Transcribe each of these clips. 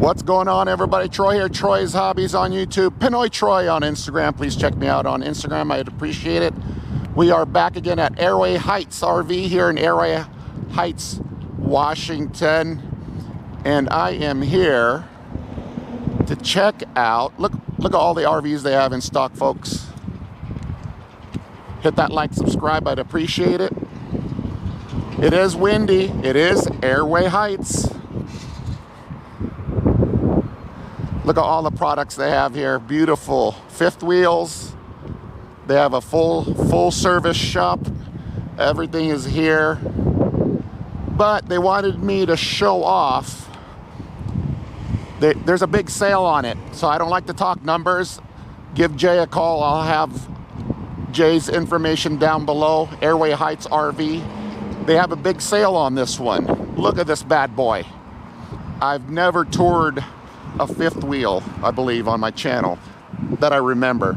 What's going on, everybody? Troy here, Troys Hobbies on YouTube, Pinoy Troy on Instagram. Please check me out on Instagram. I'd appreciate it. We are back again at Airway Heights RV here in Airway Heights, Washington. And I am here to check out, look at all the RVs they have in stock, folks. Hit that like, subscribe, I'd appreciate it. It is windy. It is Airway Heights. Look at all the products they have here. Beautiful fifth wheels. They have a full service shop. Everything is here. But they wanted me to show off. There's a big sale on it. So I don't like to talk numbers. Give Jay a call. I'll have Jay's information down below. Airway Heights RV. They have a big sale on this one. Look at this bad boy. I've never toured a fifth wheel, I believe, on my channel that I remember.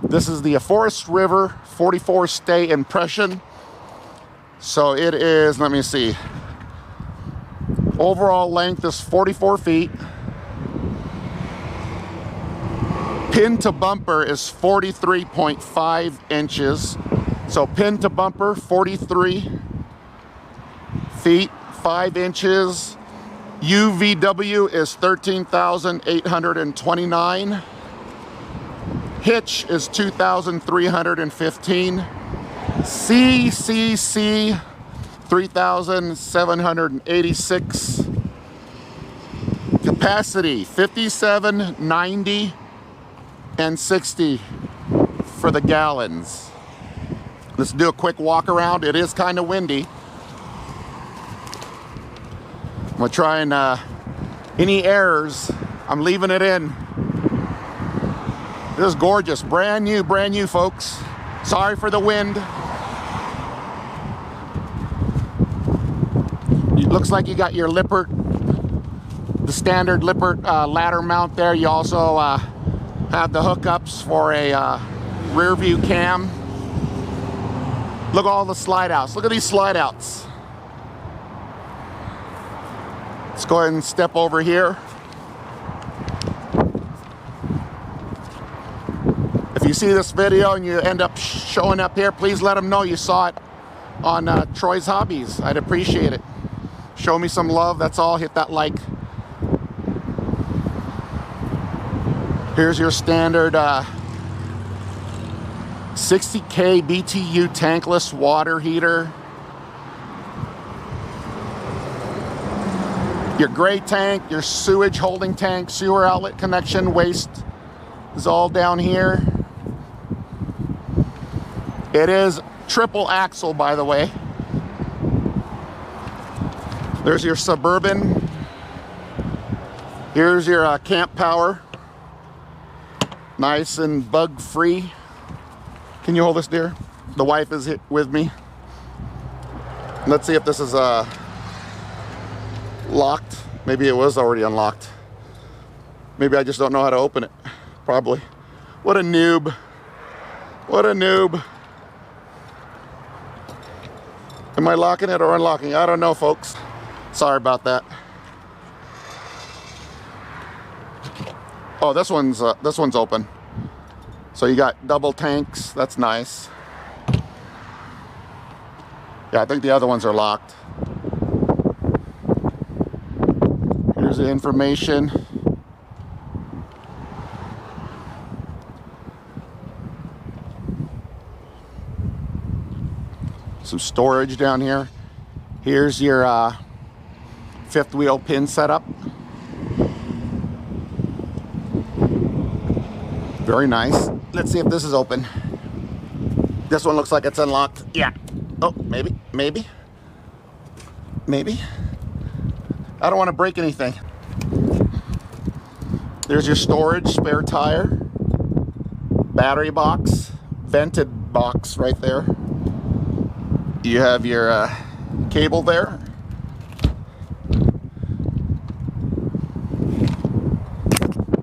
This is the Forest River 44 Stay Impression. So it is, let me see, overall length is 44 feet. Pin to bumper is 43.5 inches. So pin to bumper, 43 feet, 5 inches. UVW is 13,829. Hitch is 2,315. CCC 3,786. Capacity 57, 90, and 60 for the gallons. Let's do a quick walk around. It is kind of windy. I'm gonna try and any errors, I'm leaving it in. This is gorgeous, brand new, folks. Sorry for the wind. It looks like you got your Lippert, the standard Lippert ladder mount there. You also have the hookups for a rear view cam. Look at all the slide outs. Look at these slide outs. Let's go ahead and step over here. If you see this video and you end up showing up here, please let them know you saw it on Troys Hobbies. I'd appreciate it. Show me some love, that's all. Hit that like. Here's your standard 60K BTU tankless water heater. Your gray tank, your sewage holding tank, sewer outlet connection, waste is all down here. It is triple axle, by the way. There's your Suburban. Here's your camp power. Nice and bug free. Can you hold this, dear? The wife is with me. Let's see if this is locked. Maybe it was already unlocked. Maybe I just don't know how to open it. Probably. What a noob. What a noob. Am I locking it or unlocking? I don't know, folks. Sorry about that. Oh, this one's open. So you got double tanks. That's nice. Yeah, I think the other ones are locked. Here's the information. Some storage down here. Here's your fifth wheel pin setup. Very nice. Let's see if this is open. This one looks like it's unlocked. Yeah. Oh, maybe. I don't want to break anything. There's your storage, spare tire, battery box, vented box right there. You have your cable there.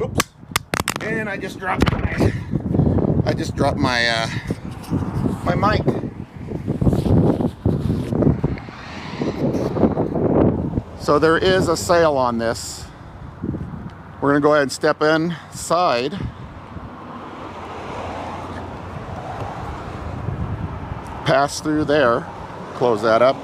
Oops. And I just dropped my my mic. So there is a sale on this. We're gonna go ahead and step inside. Pass through there, close that up.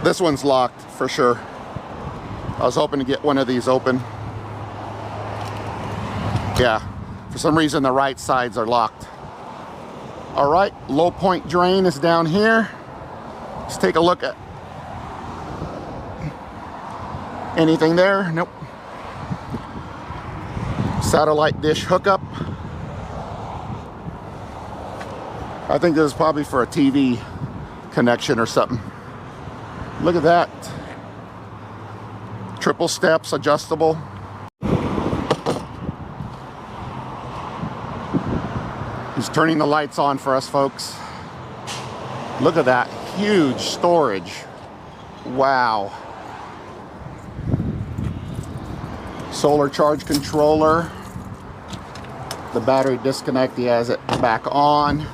This one's locked for sure. I was hoping to get one of these open. Yeah, for some reason the right sides are locked. All right, low point drain is down here. Let's take a look at anything there. Nope. Satellite dish hookup. I think this is probably for a TV connection or something. Look at that. Triple steps, adjustable. He's turning the lights on for us, folks. Look at that huge storage. Wow. Solar charge controller. The battery disconnect, he has it back on.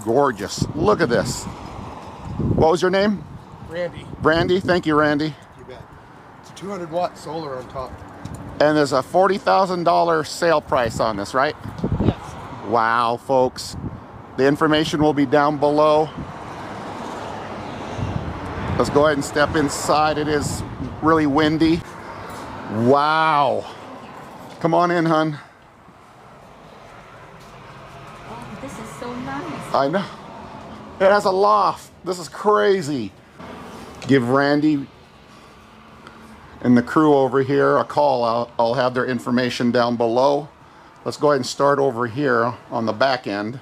Gorgeous. Look at this. What was your name? Randy. Randy, thank you, Randy. You bet. It's a 200-watt solar on top. And there's a $40,000 sale price on this, right? Yes. Wow, folks. The information will be down below. Let's go ahead and step inside. It is really windy. Wow. Come on in, hon. Oh, this is so nice. I know. It has a loft. This is crazy. Give Randy and the crew over here a call. I'll have their information down below. Let's go ahead and start over here on the back end.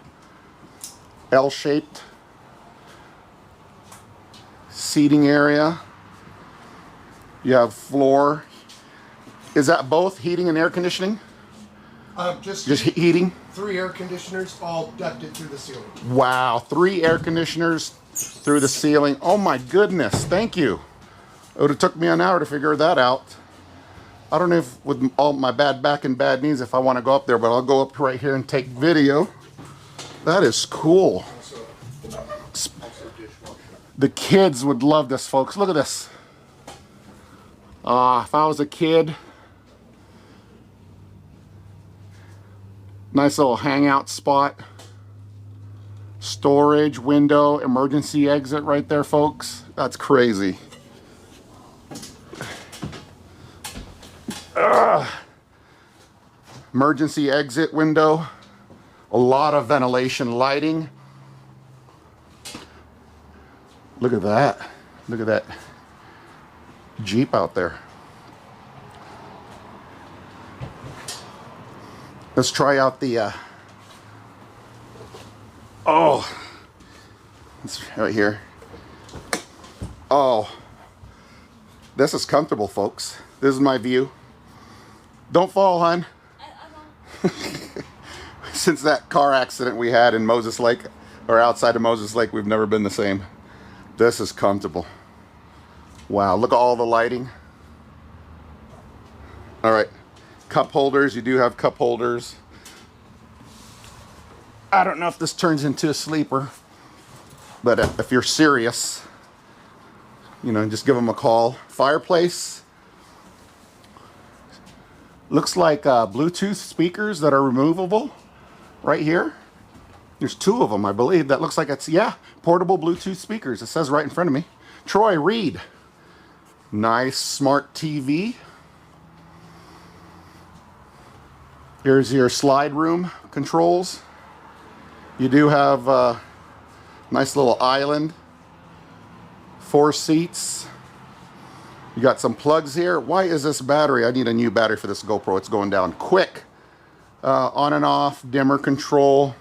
L-shaped seating area. You have floor. Is that both heating and air conditioning? Just heating? 3 air conditioners all ducted through the ceiling. Wow, 3 air conditioners through the ceiling. Oh my goodness, thank you. It would have took me an hour to figure that out. I don't know if with all my bad back and bad knees if I want to go up there, but I'll go up right here and take video. That is cool. The kids would love this, folks. Look at this. If I was a kid, nice little hangout spot. Storage, window, emergency exit right there, folks. That's crazy. Emergency exit window. A lot of ventilation lighting. Look at that. Look at that Jeep out there. Let's try out the it's right here. Oh, this is comfortable, folks. This is my view. Don't fall, hon. Since that car accident we had in Moses Lake, or outside of Moses Lake, we've never been the same. This is comfortable. Wow, look at all the lighting. All right, cup holders. You do have cup holders. I don't know if this turns into a sleeper, but if you're serious, you know, just give them a call. Fireplace. Looks like Bluetooth speakers that are removable right here. There's 2 of them, I believe. That looks like it's, yeah, portable Bluetooth speakers. It says right in front of me. Troy, read. Nice smart TV. Here's your slide room controls. You do have a nice little island. 4 seats. You got some plugs here. Why is this battery? I need a new battery for this GoPro. It's going down quick. On and off, dimmer control.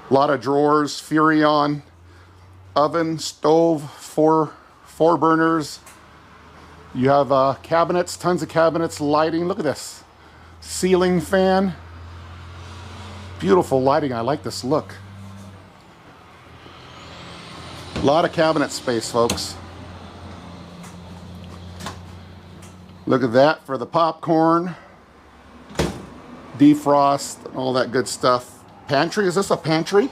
A lot of drawers, Furrion, oven, stove, four burners. You have cabinets, tons of cabinets, lighting. Look at this. Ceiling fan. Beautiful lighting. I like this look. A lot of cabinet space, folks. Look at that for the popcorn, defrost, all that good stuff. Pantry, is this a pantry?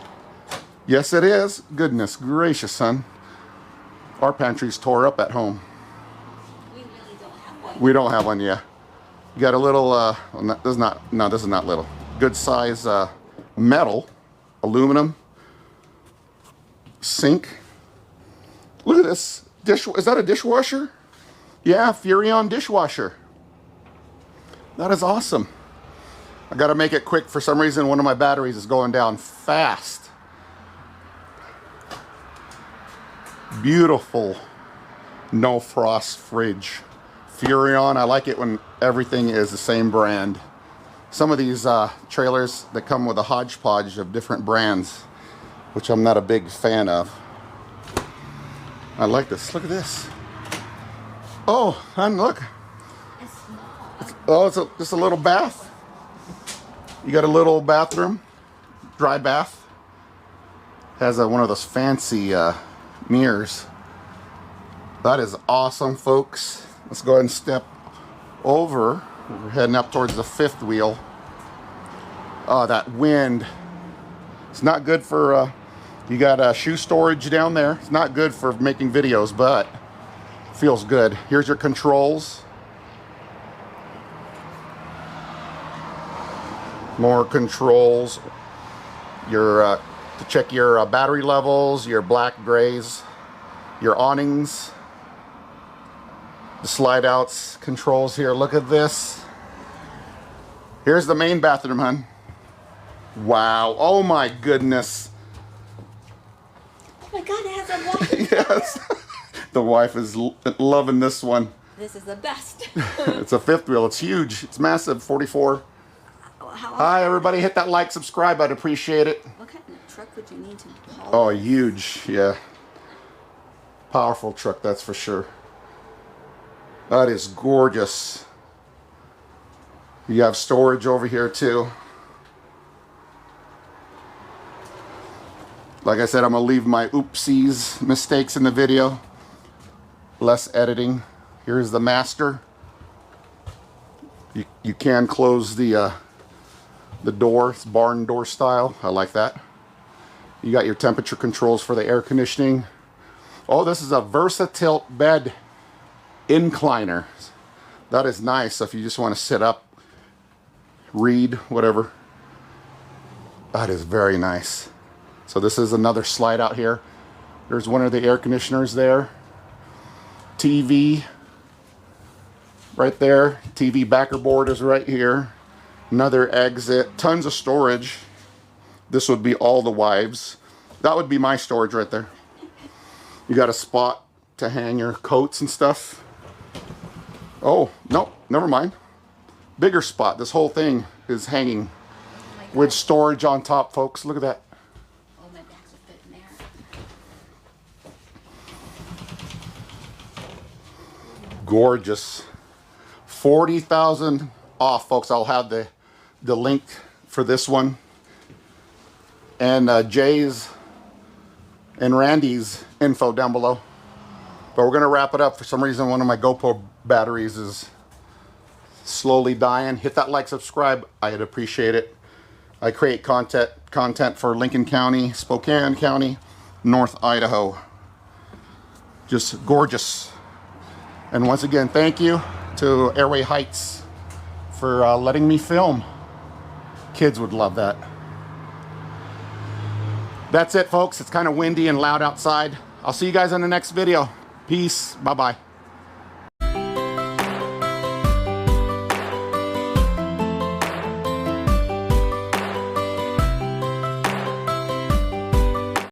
Yes, it is. Goodness gracious, son. Our pantry's tore up at home. We really don't have one. We don't have one yet. You got a little, well, this is not little. Good size metal, aluminum sink. Look at this. Is that a dishwasher? Yeah, Furrion dishwasher. That is awesome. I gotta make it quick. For some reason, one of my batteries is going down fast. Beautiful no frost fridge. Furrion, I like it when everything is the same brand. Some of these trailers that come with a hodgepodge of different brands, which I'm not a big fan of. I like this. Look at this. Oh, and look. It's small. It's just a little bath. You got a little bathroom, dry bath. Has one of those fancy mirrors. That is awesome, folks. Let's go ahead and step over. We're heading up towards the fifth wheel. Oh, that wind. It's not good for, you got shoe storage down there. It's not good for making videos, but feels good. Here's your controls. More controls. Your, to check your battery levels, your black, grays, your awnings. The slide outs controls here. Look at this. Here's the main bathroom, hun. Wow. Oh my goodness. Oh my God, it has a wife. Yes. The wife is loving this one. This is the best. It's a fifth wheel. It's huge. It's massive. 44. Hi, everybody. Hit that like, subscribe. I'd appreciate it. What kind of truck would you need to haul? Oh, huge. Yeah. Powerful truck, that's for sure. That is gorgeous. You have storage over here too. Like I said, I'm gonna leave my oopsies, mistakes in the video. Less editing. Here's the master. You can close the door. It's barn door style. I like that. You got your temperature controls for the air conditioning. Oh, this is a versatile bed incliner. That is nice. So if you just want to sit up, read, whatever. That is very nice. So this is another slide out here. There's one of the air conditioners there. TV right there. TV backer board is right here. Another exit. Tons of storage. This would be all the wives. That would be my storage right there. You got a spot to hang your coats and stuff. Oh, no, never mind. Bigger spot. This whole thing is hanging with storage on top, folks. Look at that. Oh, my bags will fit in there. Gorgeous. 40,000 off, folks. I'll have the link for this one. And Jay's and Randy's info down below. But we're going to wrap it up. For some reason, one of my GoPro batteries is slowly dying. Hit that like, subscribe. I'd appreciate it. I create content for Lincoln County, Spokane County, North Idaho. Just gorgeous. And once again, thank you to Airway Heights for letting me film. Kids would love that. That's it, folks. It's kind of windy and loud outside. I'll see you guys in the next video. Peace. Bye-bye.